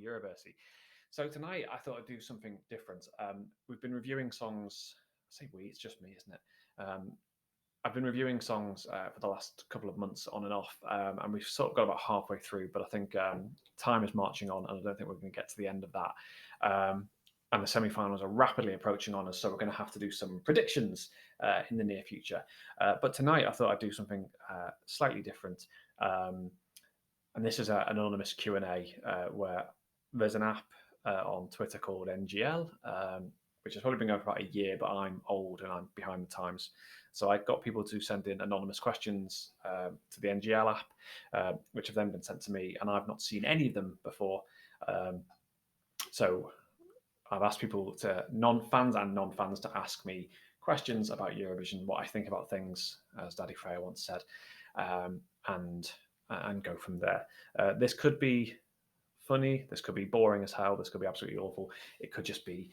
Eurovision. So tonight I thought I'd do something different. We've been reviewing songs. I say we, it's just me, isn't it? I've been reviewing songs for the last couple of months on and off, and we've sort of got about halfway through, but I think time is marching on, and I don't think we're going to get to the end of that. And the semi-finals are rapidly approaching on us, so we're going to have to do some predictions in the near future. But tonight I thought I'd do something slightly different. And this is an anonymous Q&A where there's an app on Twitter called NGL, which has probably been going for about a year, but I'm old and I'm behind the times. So I got people to send in anonymous questions to the NGL app, which have then been sent to me, and I've not seen any of them before. So I've asked people, fans and non-fans, to ask me questions about Eurovision, what I think about things, as Daddy Freya once said, and go from there. This could be funny, this could be boring as hell, this could be absolutely awful. It could just be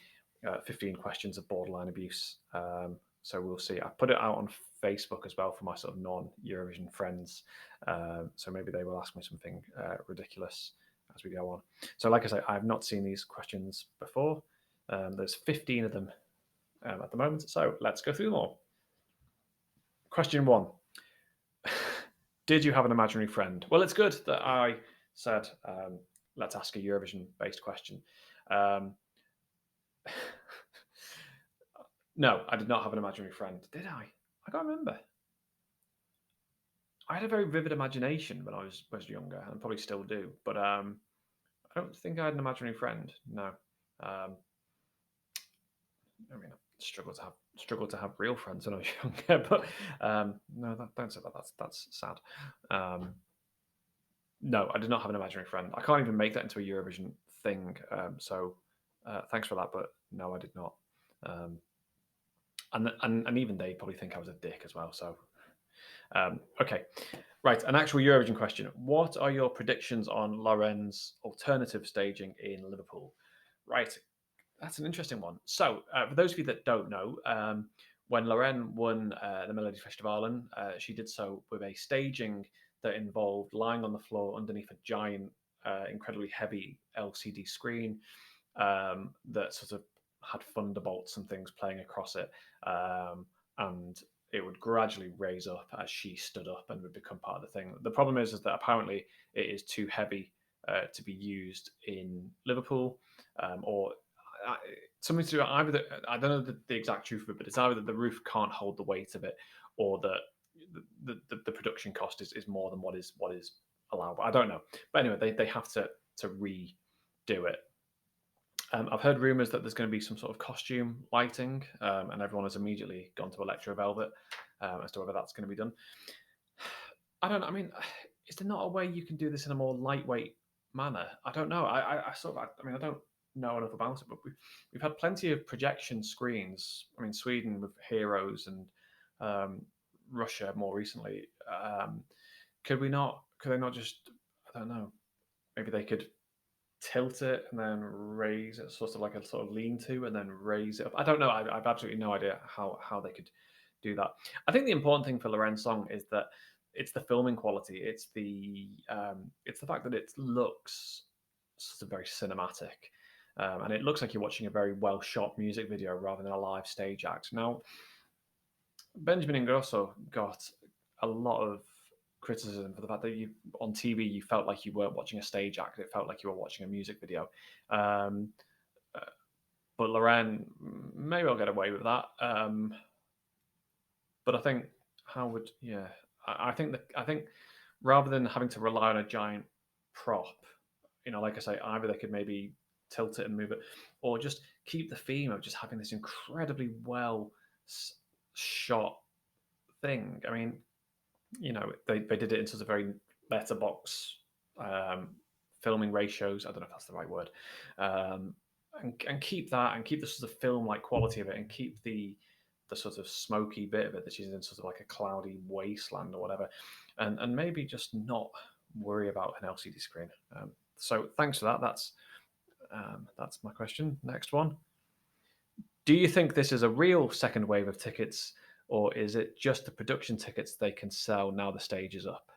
15 questions of borderline abuse. So we'll see. I put it out on Facebook as well for my sort of non-Eurovision friends. So maybe they will ask me something ridiculous as we go on. So like I say, I've not seen these questions before. There's 15 of them at the moment. So let's go through them all. Question 1. Did you have an imaginary friend? Well, it's good that I said, let's ask a Eurovision-based question. No, I did not have an imaginary friend. Did I? I can't remember. I had a very vivid imagination when I was younger, and probably still do. But I don't think I had an imaginary friend. No. I mean, I struggled to have real friends when I was younger. But no, don't say that. That's sad. No, I did not have an imaginary friend. I can't even make that into a Eurovision thing. So thanks for that, but no, I did not. And even they probably think I was a dick as well. So okay, right. An actual Eurovision question. What are your predictions on Loren's alternative staging in Liverpool? Right, that's an interesting one. So for those of you that don't know, when Loren won the Melody Festivalen, she did so with a staging that involved lying on the floor underneath a giant, incredibly heavy LCD screen that sort of had thunderbolts and things playing across it, and it would gradually raise up as she stood up and would become part of the thing. The problem is that apparently it is too heavy to be used in Liverpool, or something to do either. I don't know the exact truth of it, but it's either that the roof can't hold the weight of it, or that the production cost is more than what is allowable. I don't know, but anyway, they have to redo it. I've heard rumours that there's going to be some sort of costume lighting, and everyone has immediately gone to Electro Velvet as to whether that's going to be done. I don't know. I mean, is there not a way you can do this in a more lightweight manner? I don't know. I don't know enough about it, but we've had plenty of projection screens. I mean, Sweden with Heroes and Russia more recently. Could they not just? I don't know. Maybe they could tilt it and then raise it, sort of like a sort of lean-to, and then raise it up. I don't know. I've absolutely no idea how they could do that. I think the important thing for Loren's song is that it's the filming quality. It's the fact that it looks sort of very cinematic, and it looks like you're watching a very well shot music video rather than a live stage act. Now, Benjamin Ingrosso got a lot of criticism for the fact that on TV you felt like you weren't watching a stage act; it felt like you were watching a music video. But Loren, maybe I'll get away with that. But I think I think rather than having to rely on a giant prop, like I say, either they could maybe tilt it and move it, or just keep the theme of just having this incredibly well shot thing. I mean, they did it in sort of very letterbox filming ratios. I don't know if that's the right word. And keep that, and keep the sort of film-like quality of it, and keep the sort of smoky bit of it that she's in sort of like a cloudy wasteland or whatever, and maybe just not worry about an LCD screen. So thanks for that. That's my question. Next one. Do you think this is a real second wave of tickets, or is it just the production tickets they can sell now the stage is up?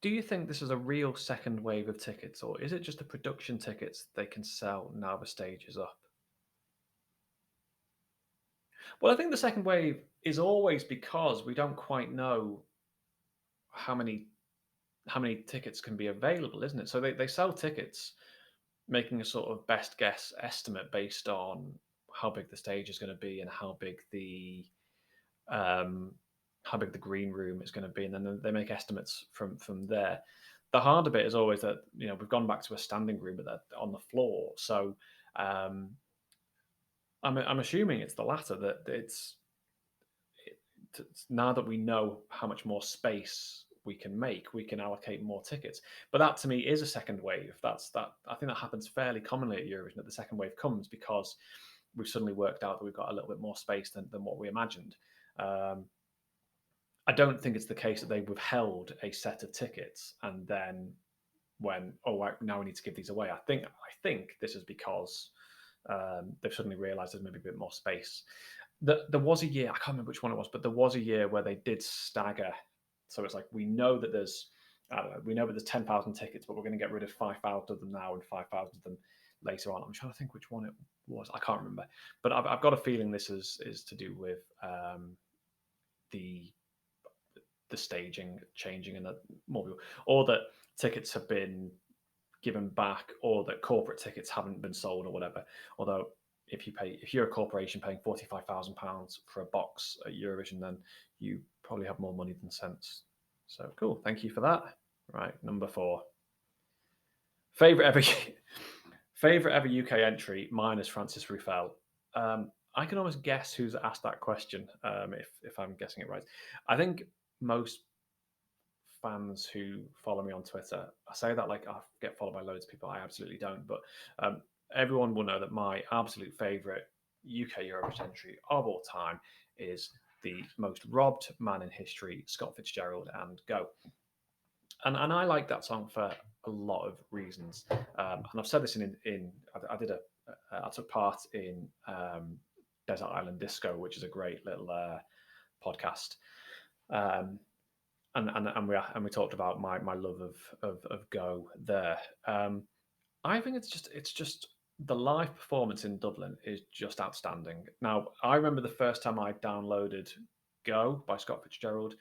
Do you think this is a real second wave of tickets, or is it just the production tickets they can sell now the stage is up? Well, I think the second wave is always because we don't quite know how many how many tickets can be available, isn't it? So they sell tickets making a sort of best guess estimate based on how big the stage is going to be and um, how big the green room is going to be, and then they make estimates from there. The harder bit is always that we've gone back to a standing room, but they're on the floor. So um, I'm assuming it's the latter, that now that we know how much more space we can make, we can allocate more tickets. But that to me is a second wave. I think that happens fairly commonly at Eurovision, that the second wave comes because we've suddenly worked out that we've got a little bit more space than what we imagined. Um, I don't think it's the case that they withheld a set of tickets and then when now we need to give these away. I think this is because they've suddenly realised there's maybe a bit more space. There was a year, I can't remember which one it was, but there was a year where they did stagger. So it's like we know that there's I don't know, we know that there's 10,000 tickets, but we're going to get rid of 5,000 of them now and 5,000 of them later on. I'm trying to think which one it was. I can't remember, but I've got a feeling this is to do with the the staging changing and that more people, or that tickets have been given back, or that corporate tickets haven't been sold, or whatever. Although, if you're a corporation paying £45,000 for a box at Eurovision, then you probably have more money than sense. So cool, thank you for that. Right, number 4. Favorite ever, favorite ever UK entry. Mine is Francis Ruffel. I can almost guess who's asked that question. If I'm guessing it right, I think most fans who follow me on Twitter. I say that like I get followed by loads of people. I absolutely don't. But everyone will know that my absolute favourite UK Eurovision entry of all time is the most robbed man in history, Scott Fitzgerald and Go. And I like that song for a lot of reasons. And I've said this I took part in Desert Island Disco, which is a great little podcast. Um, and we talked about my love of Go there. I think it's just the live performance in Dublin is just outstanding. Now I remember the first time I downloaded Go by Scott Fitzgerald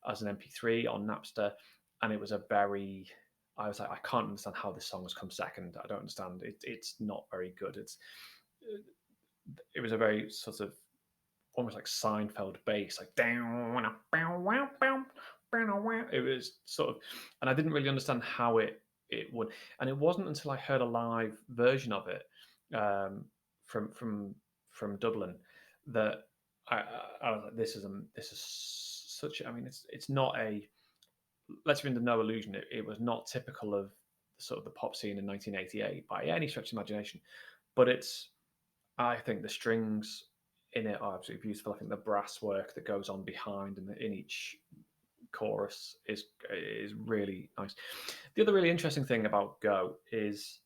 as an MP3 on Napster, and it was a very I was like, I can't understand how this song has come second. I don't understand. It's not very good. It was a very sort of almost like Seinfeld bass, like down, it was sort of, and I didn't really understand how it would, and it wasn't until I heard a live version of it from from Dublin that I was like, this is such. I mean, it's not a. Let's be under no illusion. It was not typical of sort of the pop scene in 1988 by any stretch of imagination, but it's I think the strings in it are absolutely beautiful. I think the brass work that goes on behind and in each chorus is really nice. The other really interesting thing about Go is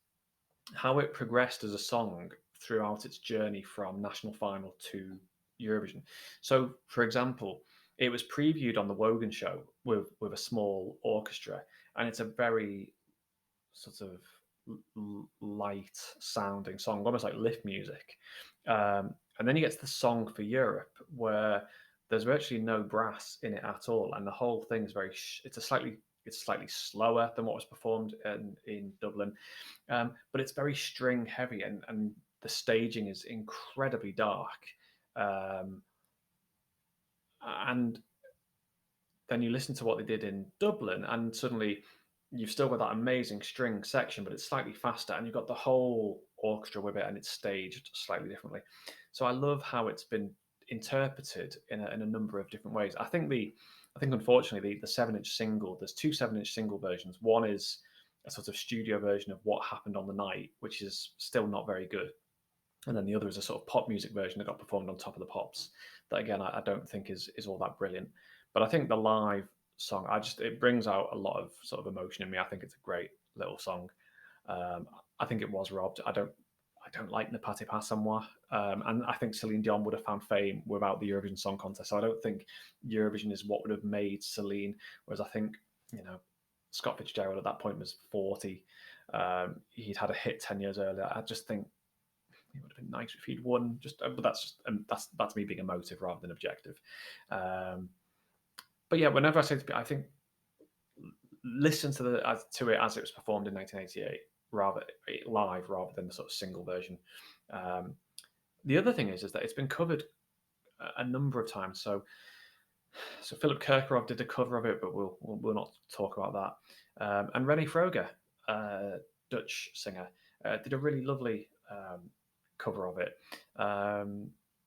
how it progressed as a song throughout its journey from national final to Eurovision. So, for example, it was previewed on the Wogan show with a small orchestra, and it's a very sort of light sounding song, almost like lift music. And then you get to the song for Europe, where there's virtually no brass in it at all, and the whole thing's very. It's slightly slower than what was performed in Dublin, but it's very string heavy, and the staging is incredibly dark. Um, and then you listen to what they did in Dublin, and suddenly you've still got that amazing string section, but it's slightly faster, and you've got the whole orchestra with it, and it's staged slightly differently. So I love how it's been interpreted in a number of different ways. I think unfortunately the 7-inch single. There's two 7-inch single versions. One is a sort of studio version of what happened on the night, which is still not very good, and then the other is a sort of pop music version that got performed on top of the pops. That again, I don't think is all that brilliant. But I think the live song, it brings out a lot of sort of emotion in me. I think it's a great little song. I think it was robbed. I don't like Ne Pate Pas à Moi, and I think Celine Dion would have found fame without the Eurovision Song Contest. So I don't think Eurovision is what would have made Celine. Whereas I think you know Scott Fitzgerald at that point was 40. He'd had a hit 10 years earlier. I just think it would have been nice if he'd won. But that's me being emotive rather than objective. But yeah, whenever I say I think listen to it as it was performed in 1988, rather live rather than the sort of single version. The other thing is that it's been covered a number of times. So Philip Kirkorov did a cover of it, but we'll not talk about that. And Renee Froger, Dutch singer, did a really lovely cover of it,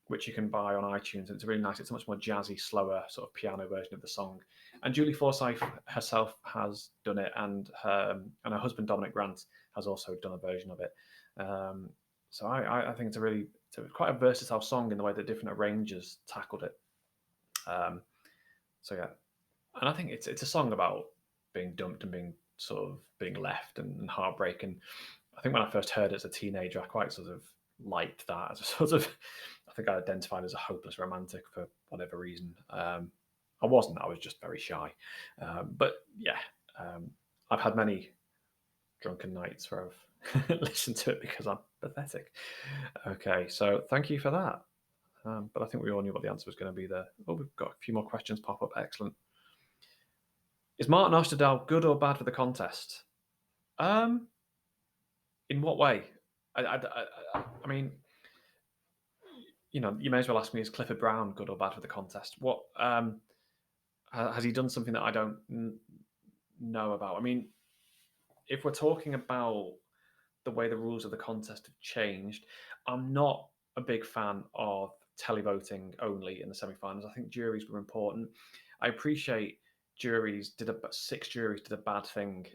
which you can buy on iTunes. It's really nice. It's a much more jazzy, slower sort of piano version of the song. And Julie Forsyth herself has done it, and her husband Dominic Grant has also done a version of it. So I think it's quite a versatile song in the way that different arrangers tackled it. So yeah, and I think it's a song about being dumped and being left and heartbreak. And I think when I first heard it as a teenager, I quite sort of liked that as a sort of. I think I identified as a hopeless romantic for whatever reason. I wasn't. I was just very shy. But yeah, I've had many drunken nights where I've listened to it because I'm pathetic. Okay, so thank you for that. But I think we all knew what the answer was going to be there. Oh, we've got a few more questions pop up. Excellent. Is Martin Osterdahl good or bad for the contest? In what way? I mean, you may as well ask me: is Clifford Brown good or bad for the contest? What has he done something that I don't know about? I mean, if we're talking about the way the rules of the contest have changed, I'm not a big fan of televoting only in the semi-finals. I think juries were important. I appreciate six juries did a bad thing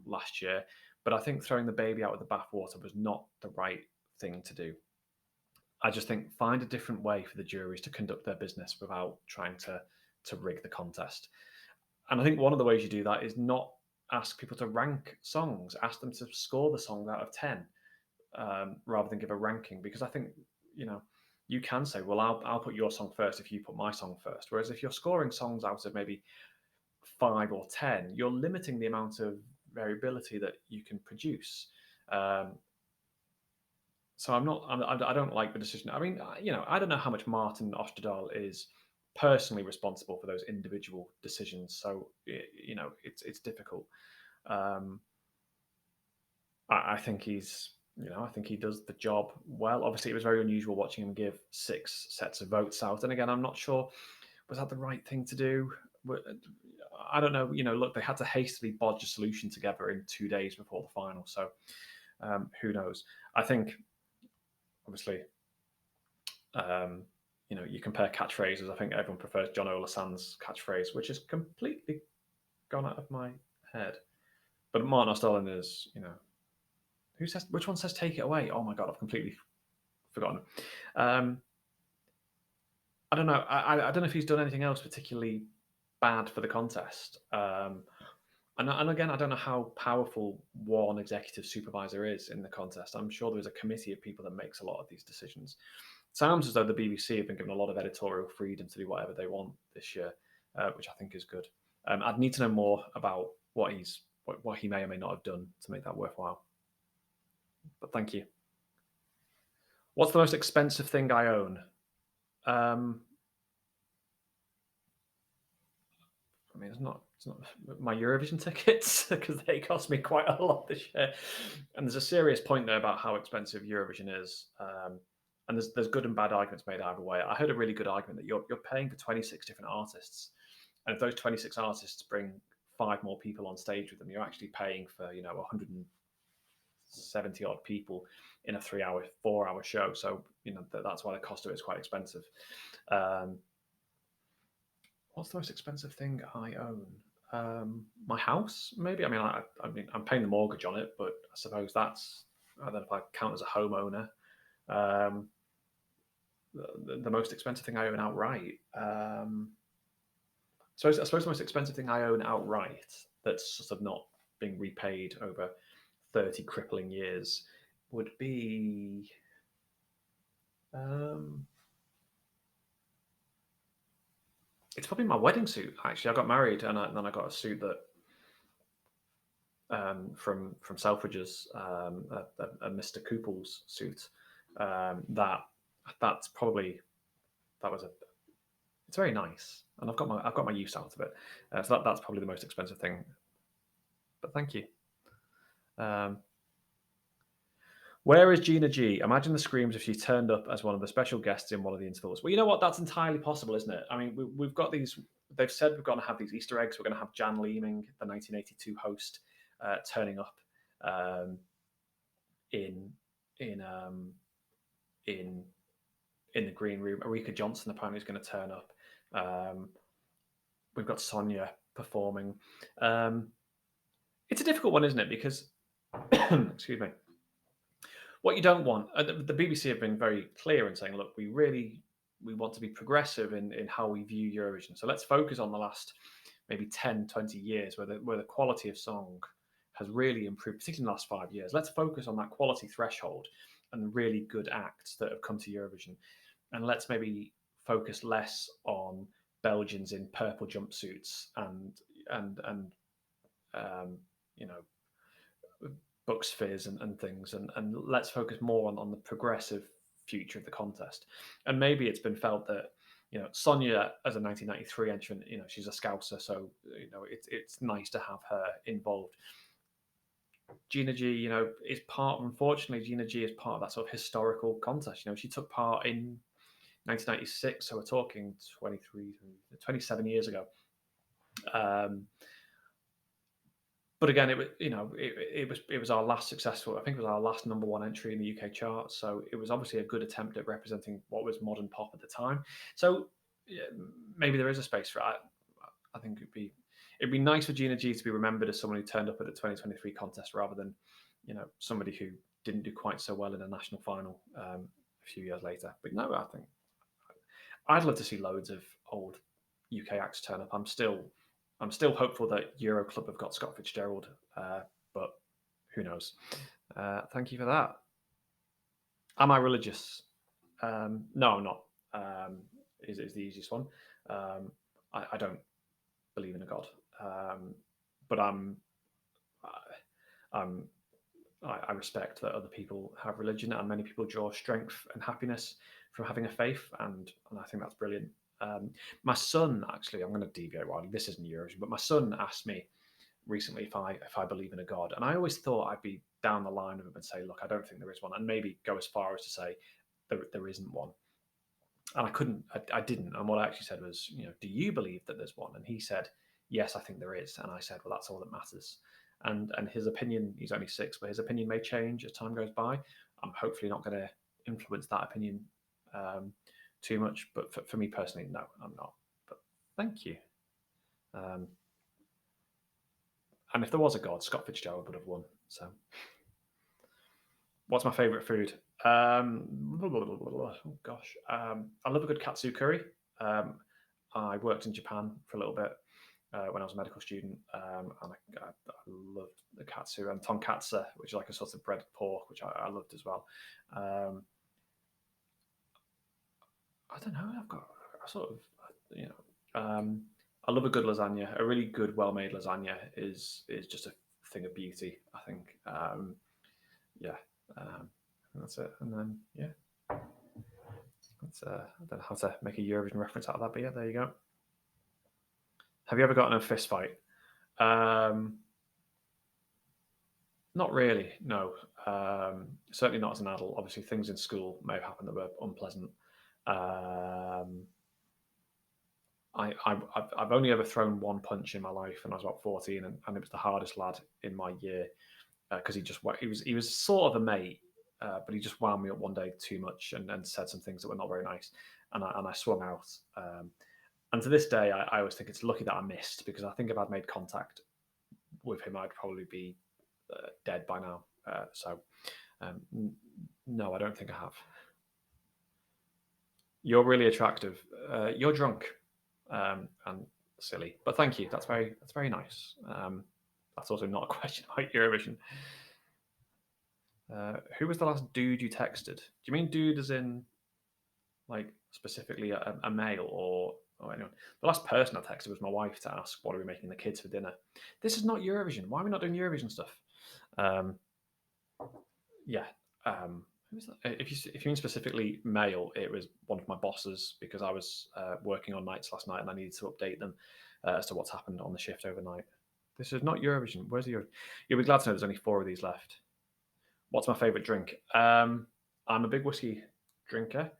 last year, but I think throwing the baby out with the bathwater was not the right thing to do. I just think find a different way for the juries to conduct their business without trying to rig the contest. And I think one of the ways you do that is not ask people to rank songs. Ask them to score the song out of 10, rather than give a ranking. Because I think you can say, well, I'll put your song first if you put my song first. Whereas if you're scoring songs out of maybe 5 or 10, you're limiting the amount of variability that you can produce. So I don't like the decision. I mean, I don't know how much Martin Osterdahl is personally responsible for those individual decisions. So it's difficult. I think I think he does the job well. Obviously, it was very unusual watching him give 6 sets of votes out. And again, I'm not sure, was that the right thing to do? I don't know. Look, they had to hastily bodge a solution together in 2 days before the final. So who knows? I think, obviously, you compare catchphrases. I think everyone prefers John Olasand's catchphrase, which has completely gone out of my head. But Martin Osterlin is, who says, which one says "take it away"? Oh my god, I've completely forgotten. I don't know. I don't know if he's done anything else particularly bad for the contest. And again, I don't know how powerful one executive supervisor is in the contest. I'm sure there's a committee of people that makes a lot of these decisions. Sounds as though the BBC have been given a lot of editorial freedom to do whatever they want this year, which I think is good. I'd need to know more about what he may or may not have done to make that worthwhile. But thank you. What's the most expensive thing I own? I mean, it's not my Eurovision tickets because they cost me quite a lot this year. And there's a serious point there about how expensive Eurovision is. And there's good and bad arguments made either way. I heard a really good argument that you're paying for 26 different artists, and if those 26 artists bring 5 more people on stage with them, you're actually paying for 170 odd people in a 3-hour, 4-hour show. So that's why the cost of it is quite expensive. What's the most expensive thing I own? My house, maybe. I mean, I'm paying the mortgage on it, but I suppose I don't know if I count as a homeowner. The most expensive thing I own outright. So I suppose the most expensive thing I own outright that's sort of not being repaid over 30 crippling years would be. It's probably my wedding suit. Actually, I got married and then I got a suit that from Selfridges, a Mr. Kooples suit. That's probably that was a it's very nice, and I've got my use out of it. So that's probably the most expensive thing. But thank you. Um, where is Gina G? Imagine the screams if she turned up as one of the special guests in one of the intervals. Well, you know what? That's entirely possible, isn't it? I mean, we've got these. They've said we're going to have these Easter eggs. We're going to have Jan Leeming, the 1982 host, turning up um, in in in in the green room. Erika Johnson apparently is going to turn up. Um, we've got Sonia performing. It's a difficult one, isn't it? Because excuse me. What you don't want, the BBC have been very clear in saying, look, we want to be progressive in how we view Eurovision. So let's focus on the last maybe 10, 20 years where the quality of song has really improved, particularly in the last 5 years. Let's focus on that quality threshold and the really good acts that have come to Eurovision. And let's maybe focus less on Belgians in purple jumpsuits and you know, Bucks Fizz and things, and let's focus more on the progressive future of the contest. And maybe it's been felt that Sonia as a 1993 entrant, she's a Scouser, so it's nice to have her involved. Gina G, is unfortunately, Gina G is part of that sort of historical contest. She took part in 1996, so we're talking 27 years ago. But again, it was our last successful. I think it was our last number one entry in the UK chart. So it was obviously a good attempt at representing what was modern pop at the time. So yeah, maybe there is a space for it. I think it'd be nice for Gina G to be remembered as someone who turned up at the 2023 contest rather than somebody who didn't do quite so well in a national final a few years later. But no, I think I'd love to see loads of old UK acts turn up. I'm still hopeful that Euro Club have got Scott Fitzgerald, but who knows? Thank you for that. Am I religious? No, I'm not. Is the easiest one. I don't believe in a god, but I'm I respect that other people have religion, and many people draw strength and happiness from having a faith, and I think that's brilliant. My son, actually, I'm going to deviate wildly. This isn't Eurovision, but my son asked me recently if I believe in a god, and I always thought I'd be down the line of him and say, look, I don't think there is one, and maybe go as far as to say there isn't one. And I couldn't, I didn't. And what I actually said was, do you believe that there's one? And he said, yes, I think there is. And I said, well, that's all that matters. And his opinion, he's only 6, but his opinion may change as time goes by. I'm hopefully not going to influence that opinion too much. But for me personally, no, I'm not. But thank you. And if there was a god, Scott Fitzgerald would have won. So, what's my favourite food? Oh gosh, I love a good katsu curry. I worked in Japan for a little bit when I was a medical student, and I loved the katsu and tonkatsu, which is like a sort of breaded pork, which I loved as well. I don't know. I've got a sort of, I love a good lasagna. A really good, well-made lasagna is just a thing of beauty, I think. Yeah, that's it. And then yeah, that's I don't know how to make a Eurovision reference out of that, but yeah, there you go. Have you ever gotten in a fist fight? Not really, no. Certainly not as an adult. Obviously, things in school may have happened that were unpleasant. I've only ever thrown one punch in my life, and I was about 14, and it was the hardest lad in my year because he was sort of a mate, but he just wound me up one day too much and said some things that were not very nice, and I swung out. And to this day, I always think it's lucky that I missed, because I think if I'd made contact with him, I'd probably be dead by now. So no, I don't think I have. You're really attractive. You're drunk and silly, but thank you. That's very nice. That's also not a question about Eurovision. Who was the last dude you texted? Do you mean dude as in like specifically a male, or anyone. The last person I texted was my wife to ask, what are we making the kids for dinner? This is not Eurovision. Why are we not doing Eurovision stuff? Yeah. If you mean specifically mail, it was one of my bosses because I was working on nights last night and I needed to update them as to what's happened on the shift overnight. This is not Eurovision. Where's the Eurovision? You'll be glad to know there's only 4 of these left. What's my favourite drink? I'm a big whiskey drinker,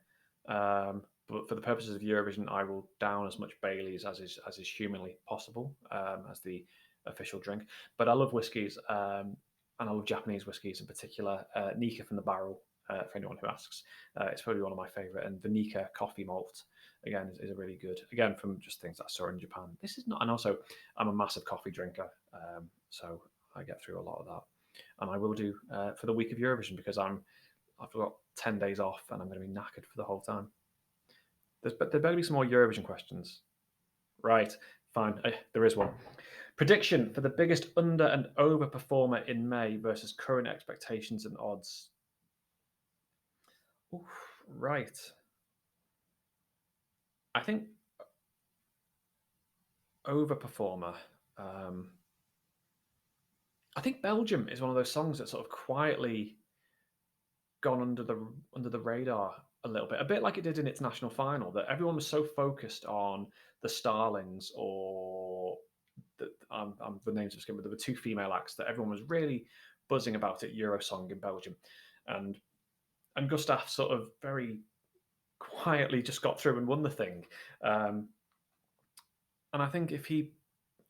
but for the purposes of Eurovision, I will down as much Bailey's as is humanly possible as the official drink. But I love whiskies, and I love Japanese whiskies in particular. Nika from the barrel, for anyone who asks, it's probably one of my favourite. And the Nika coffee malt again is a really good. Again, from just things that I saw in Japan. This is not, and also I'm a massive coffee drinker, so I get through a lot of that. And I will do for the week of Eurovision because I've got 10 days off and I'm going to be knackered for the whole time. There better be some more Eurovision questions. Right, fine. There is one. Prediction for the biggest under and over performer in May versus current expectations and odds. Oof, right. I think over performer. I think Belgium is one of those songs that sort of quietly gone under the radar a bit like it did in its national final. That everyone was so focused on the Starlings or the names of skin, but there were 2 female acts that everyone was really buzzing about at Eurosong in Belgium, and Gustav sort of very quietly just got through and won the thing. And I think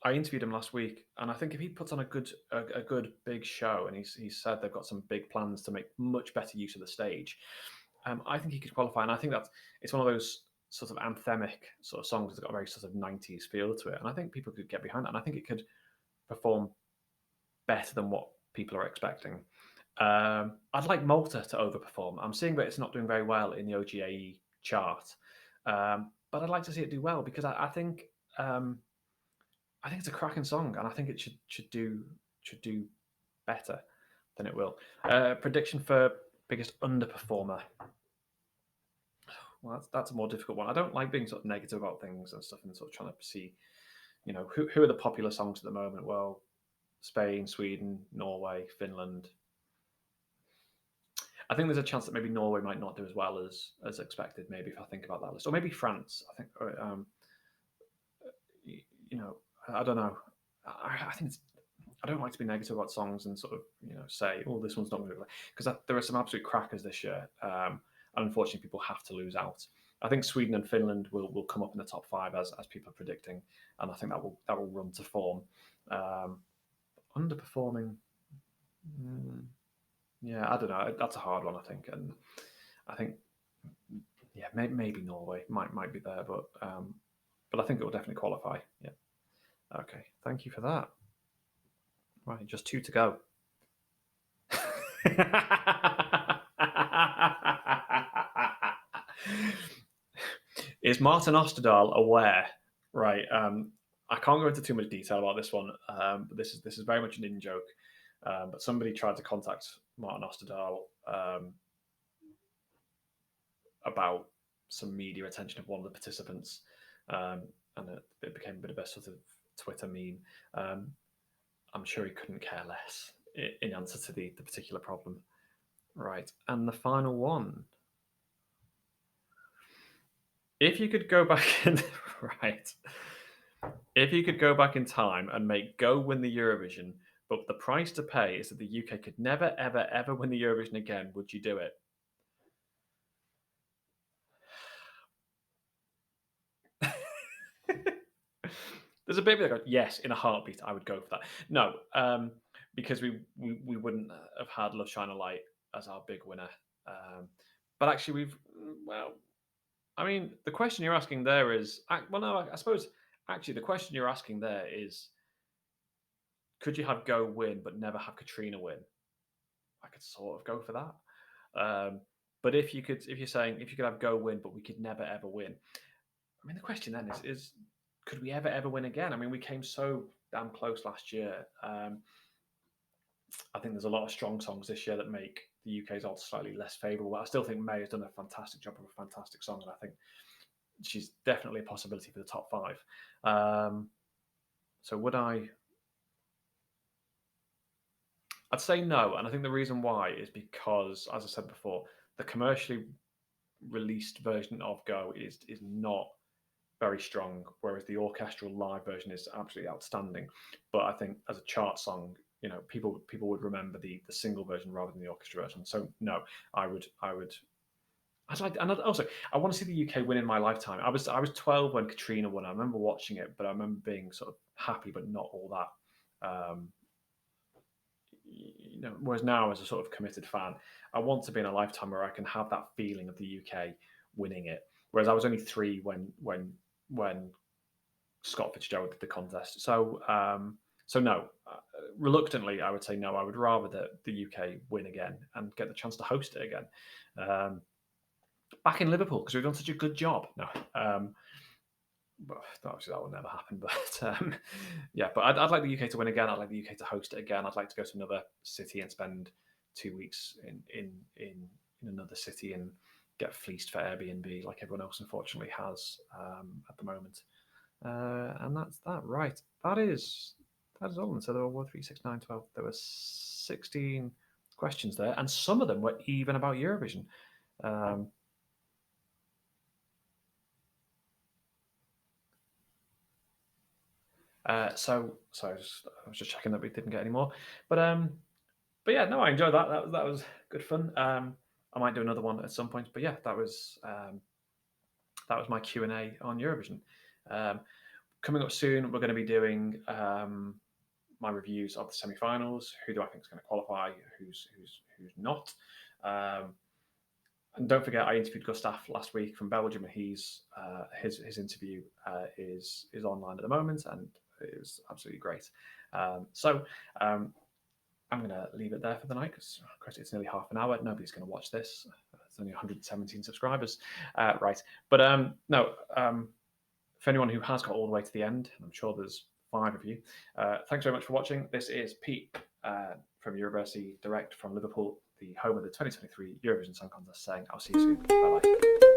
I interviewed him last week, and I think if he puts on a good big show, and he said they've got some big plans to make much better use of the stage, I think he could qualify. And I think that it's one of those sort of anthemic sort of songs that's got a very sort of 90s feel to it, and I think people could get behind that, and I think it could perform better than what people are expecting. I'd like Malta to overperform. I'm seeing that it's not doing very well in the OGAE chart, but I'd like to see it do well because I think it's a cracking song, and I think it should do better than it will. Prediction for biggest underperformer. Well, that's a more difficult one. I don't like being sort of negative about things and stuff, and sort of trying to see, who are the popular songs at the moment. Well, Spain, Sweden, Norway, Finland. I think there's a chance that maybe Norway might not do as well as expected. Maybe if I think about that list, or maybe France. I think, I don't know. I think I don't like to be negative about songs and sort of say, oh, this one's not going to, because there are some absolute crackers this year, and unfortunately people have to lose out. I think Sweden and Finland will come up in the top 5 as people are predicting, and I think that will run to form. Underperforming, yeah, I don't know. That's a hard one, I think, and I think maybe Norway might be there, but I think it will definitely qualify. Yeah. Okay. Thank you for that. Right, just 2 to go. Is Martin Osterdahl aware? Right. I can't go into too much detail about this one, but this is very much an in-joke. But somebody tried to contact Martin Osterdahl about some media attention of one of the participants, and it became a bit of a sort of Twitter meme. I'm sure he couldn't care less in answer to the particular problem. Right, and the final one. If you could go back in, right, if you could go back in time and make Go win the Eurovision, but the price to pay is that the UK could never, ever, ever win the Eurovision again, would you do it? There's a bit of like, yes, in a heartbeat, I would go for that. No, because we wouldn't have had Love Shine a Light as our big winner. But actually, I mean, the question you're asking there is, well, no, I suppose actually the question you're asking there is, could you have Go win but never have Katrina win? I could sort of go for that. But if you're saying if you could have Go win but we could never ever win, I mean, the question then is could we ever win again? I mean, we came so damn close last year. I think there's a lot of strong songs this year that make the UK's odds slightly less favourable. I still think May has done a fantastic job of a fantastic song, and I think she's definitely a possibility for the top 5. So would I? I'd say no, and I think the reason why is because, as I said before, the commercially released version of Go is not very strong, whereas the orchestral live version is absolutely outstanding. But I think as a chart song, people would remember the single version rather than the orchestra version. So no, I would. I'd like, and also I want to see the UK win in my lifetime. I was 12 when Katrina won. I remember watching it, but I remember being sort of happy, but not all that. Whereas now, as a sort of committed fan, I want to be in a lifetime where I can have that feeling of the UK winning it. Whereas I was only 3 when Scott Fitzgerald did the contest. So no, reluctantly, I would say no. I would rather that the UK win again and get the chance to host it again, back in Liverpool, because we've done such a good job. No, but obviously that will never happen. But yeah, but I'd like the UK to win again. I'd like the UK to host it again. I'd like to go to another city and spend 2 weeks in another city and get fleeced for Airbnb like everyone else unfortunately has at the moment. And that's that. Right. That is all. And so there were 1, 3, 6, 9, 12. There were 16 questions there, and some of them were even about Eurovision. So I was just checking that we didn't get any more, but yeah, no, I enjoyed that. That was good fun. I might do another one at some point, but yeah, that was my Q&A on Eurovision. Coming up soon, we're going to be doing my reviews of the semi-finals. Who do I think is going to qualify? Who's not? And don't forget, I interviewed Gustav last week from Belgium, and his interview is online at the moment, and it was absolutely great. So I'm going to leave it there for the night because it's nearly half an hour. Nobody's going to watch this. It's only 117 subscribers, right? But no. For anyone who has got all the way to the end, I'm sure there's 5 of you. Thanks very much for watching. This is Pete from Eurovision Direct from Liverpool, the home of the 2023 Eurovision Song Contest, saying I'll see you soon. Bye bye.